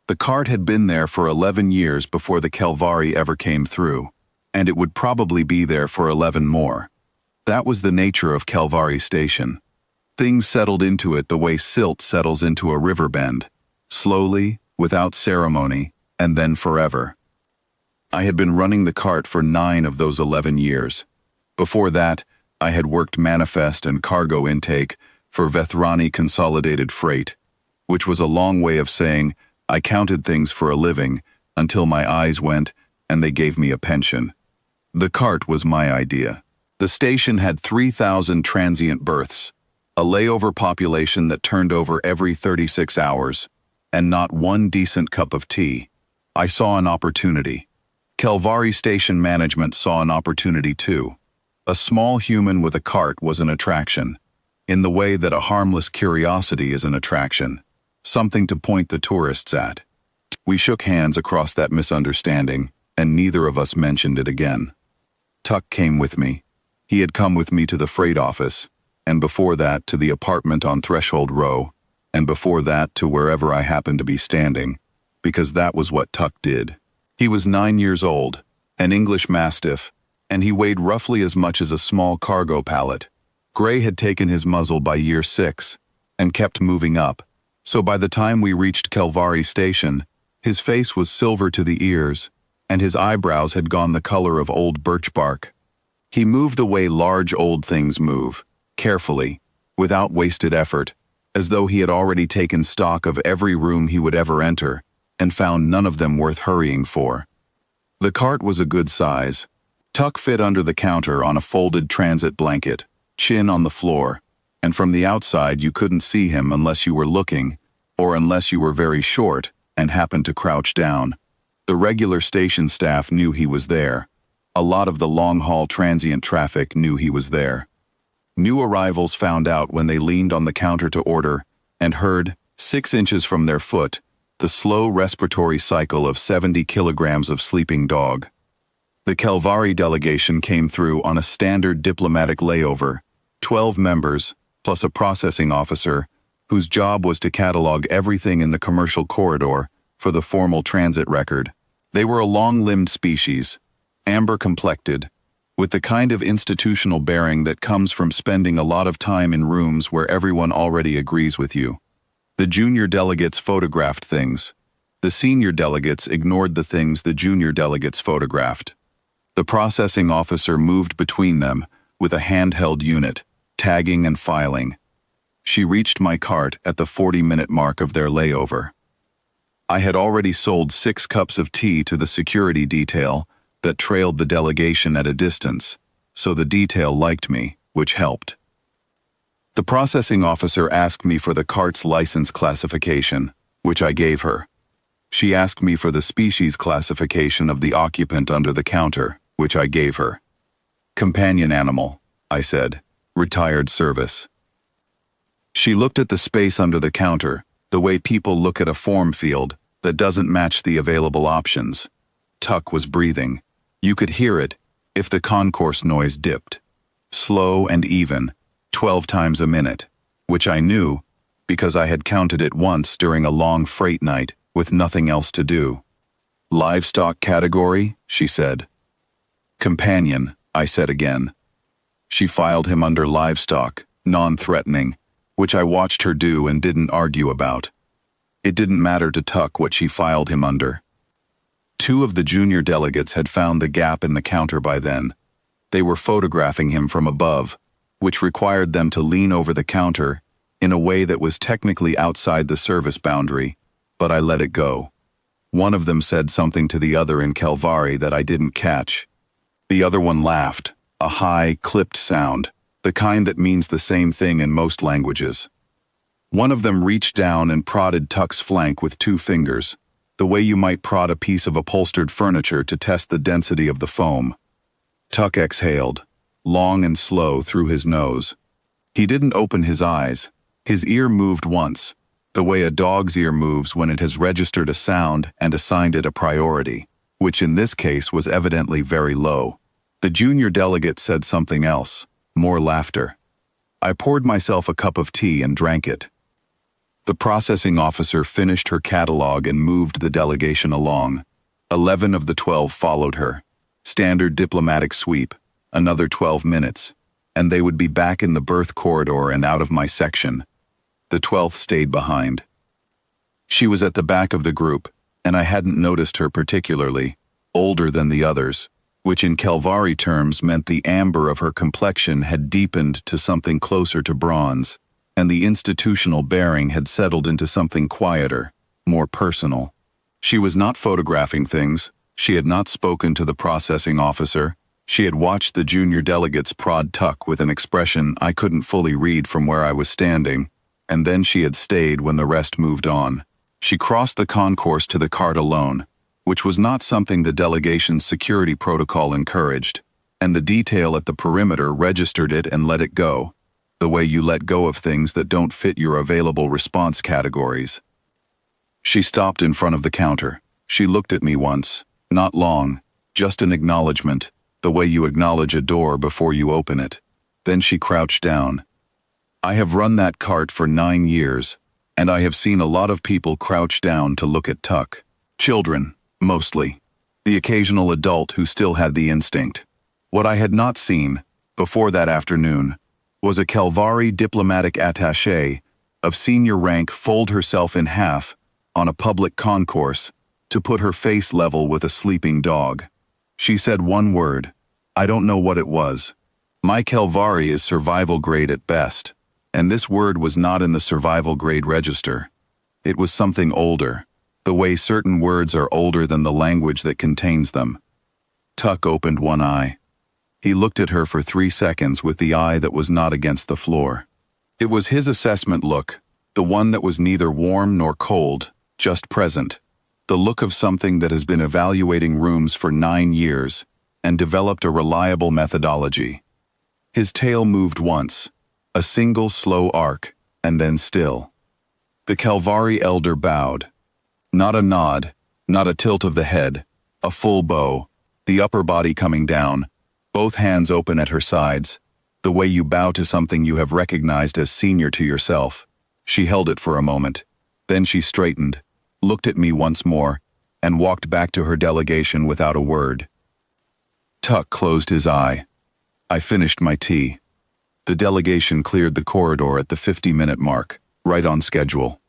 The cart had been there for 11 years before the Kelvari ever came through, and it would probably be there for 11 more. That was the nature of Kelvari Station. Things settled into it the way silt settles into a river bend, slowly, without ceremony, and then forever. I had been running the cart for 9 of those 11 years. Before that, I had worked manifest and cargo intake for Vethrani Consolidated Freight, which was a long way of saying I counted things for a living until my eyes went and they gave me a pension. The cart was my idea. The station had 3,000 transient berths, a layover population that turned over every 36 hours, and not one decent cup of tea. I saw an opportunity. Kelvari Station management saw an opportunity too. A small human with a cart was an attraction, in the way that a harmless curiosity is an attraction, something to point the tourists at. We shook hands across that misunderstanding, and neither of us mentioned it again. Tuck came with me. He had come with me to the freight office, and before that to the apartment on Threshold Row, and before that to wherever I happened to be standing, because that was what Tuck did. He was 9 years old, an English mastiff, and he weighed roughly as much as a small cargo pallet. Gray had taken his muzzle by year 6, and kept moving up, so by the time we reached Kelvari Station, his face was silver to the ears, and his eyebrows had gone the color of old birch bark. He moved the way large old things move, carefully, without wasted effort, as though he had already taken stock of every room he would ever enter, and found none of them worth hurrying for. The cart was a good size. Tuck fit under the counter on a folded transit blanket, chin on the floor, and from the outside you couldn't see him unless you were looking, or unless you were very short and happened to crouch down. The regular station staff knew he was there. A lot of the long-haul transient traffic knew he was there. New arrivals found out when they leaned on the counter to order and heard, 6 inches from their foot, the slow respiratory cycle of 70 kilograms of sleeping dog. The Kelvari delegation came through on a standard diplomatic layover, 12 members, plus a processing officer, whose job was to catalog everything in the commercial corridor for the formal transit record. They were a long-limbed species, amber-complected, with the kind of institutional bearing that comes from spending a lot of time in rooms where everyone already agrees with you. The junior delegates photographed things. The senior delegates ignored the things the junior delegates photographed. The processing officer moved between them with a handheld unit, tagging and filing. She reached my cart at the 40-minute mark of their layover. I had already sold 6 cups of tea to the security detail that trailed the delegation at a distance, so the detail liked me, which helped. The processing officer asked me for the cart's license classification, which I gave her. She asked me for the species classification of the occupant under the counter, which I gave her. Companion animal, I said, retired service. She looked at the space under the counter, the way people look at a form field that doesn't match the available options. Tuck was breathing. You could hear it if the concourse noise dipped. Slow and even, 12 times a minute, which I knew because I had counted it once during a long freight night with nothing else to do. Livestock category, she said. Companion, I said again. She filed him under livestock, non-threatening, which I watched her do and didn't argue about. It didn't matter to Tuck what she filed him under. 2 of the junior delegates had found the gap in the counter by then. They were photographing him from above, which required them to lean over the counter in a way that was technically outside the service boundary, but I let it go. One of them said something to the other in Kelvari that I didn't catch. The other one laughed, a high, clipped sound, the kind that means the same thing in most languages. One of them reached down and prodded Tuck's flank with 2 fingers, the way you might prod a piece of upholstered furniture to test the density of the foam. Tuck exhaled, long and slow through his nose. He didn't open his eyes. His ear moved once, the way a dog's ear moves when it has registered a sound and assigned it a priority, which in this case was evidently very low. The junior delegate said something else, more laughter. I poured myself a cup of tea and drank it. The processing officer finished her catalog and moved the delegation along. 11 of the 12 followed her. Standard diplomatic sweep, another 12 minutes, and they would be back in the berth corridor and out of my section. The 12th stayed behind. She was at the back of the group, and I hadn't noticed her particularly, older than the others, which in Kelvari terms meant the amber of her complexion had deepened to something closer to bronze, and the institutional bearing had settled into something quieter, more personal. She was not photographing things, she had not spoken to the processing officer, she had watched the junior delegates prod Tuck with an expression I couldn't fully read from where I was standing, and then she had stayed when the rest moved on. She crossed the concourse to the cart alone, which was not something the delegation's security protocol encouraged, and the detail at the perimeter registered it and let it go, the way you let go of things that don't fit your available response categories. She stopped in front of the counter. She looked at me once, not long, just an acknowledgement, the way you acknowledge a door before you open it. Then she crouched down. I have run that cart for 9 years, and I have seen a lot of people crouch down to look at Tuck. Children, mostly. The occasional adult who still had the instinct. What I had not seen, before that afternoon, was a Kelvari diplomatic attaché of senior rank fold herself in half on a public concourse to put her face level with a sleeping dog. She said one word. I don't know what it was. My Kelvari is survival grade at best, and this word was not in the survival grade register. It was something older, the way certain words are older than the language that contains them. Tuck opened one eye. He looked at her for 3 seconds with the eye that was not against the floor. It was his assessment look, the one that was neither warm nor cold, just present, the look of something that has been evaluating rooms for 9 years and developed a reliable methodology. His tail moved once, a single slow arc, and then still. The Kelvari elder bowed. Not a nod, not a tilt of the head, a full bow, the upper body coming down, both hands open at her sides, the way you bow to something you have recognized as senior to yourself. She held it for a moment. Then she straightened, looked at me once more, and walked back to her delegation without a word. Tuck closed his eye. I finished my tea. The delegation cleared the corridor at the 50-minute mark, right on schedule.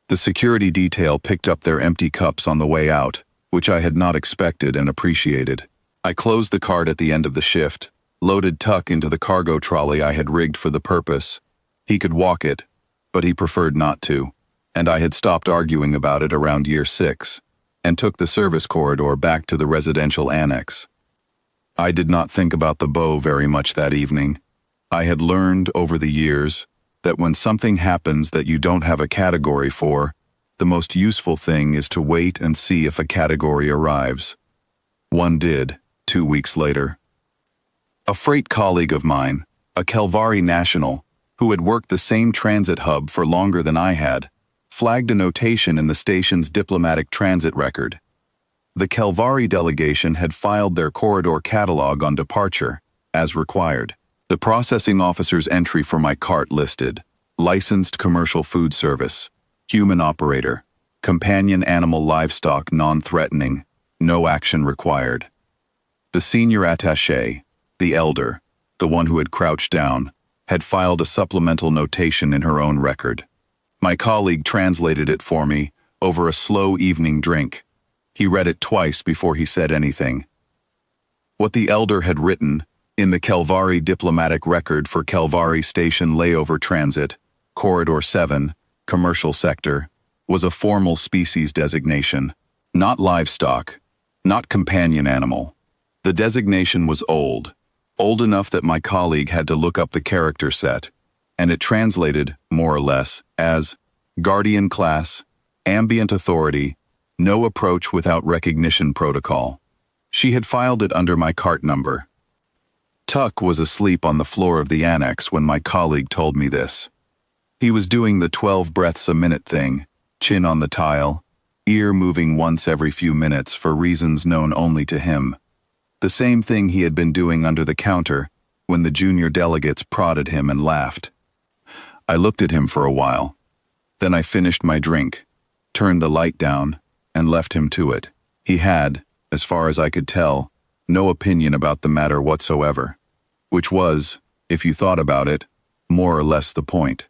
The security detail picked up their empty cups on the way out, which I had not expected and appreciated. I closed the cart at the end of the shift, loaded Tuck into the cargo trolley I had rigged for the purpose. He could walk it, but he preferred not to, and I had stopped arguing about it around year 6, and took the service corridor back to the residential annex. I did not think about the bow very much that evening. I had learned over the years that when something happens that you don't have a category for, the most useful thing is to wait and see if a category arrives. One did, 2 weeks later. A freight colleague of mine, a Kelvari national, who had worked the same transit hub for longer than I had, flagged a notation in the station's diplomatic transit record. The Kelvari delegation had filed their corridor catalog on departure, as required. The processing officer's entry for my cart listed, licensed commercial food service, human operator, companion animal livestock non-threatening, no action required. The senior attaché, the elder, the one who had crouched down, had filed a supplemental notation in her own record. My colleague translated it for me over a slow evening drink. He read it twice before he said anything. What the elder had written, in the Kelvari diplomatic record for Kelvari Station Layover Transit, Corridor 7, Commercial Sector, was a formal species designation, not livestock, not companion animal. The designation was old enough that my colleague had to look up the character set, and it translated, more or less, as Guardian Class, Ambient Authority, No Approach Without Recognition Protocol. She had filed it under my cart number. Tuck was asleep on the floor of the annex when my colleague told me this. He was doing the 12 breaths a minute thing, chin on the tile, ear moving once every few minutes for reasons known only to him. The same thing he had been doing under the counter when the junior delegates prodded him and laughed. I looked at him for a while. Then I finished my drink, turned the light down, and left him to it. He had, as far as I could tell, no opinion about the matter whatsoever, which was, if you thought about it, more or less the point.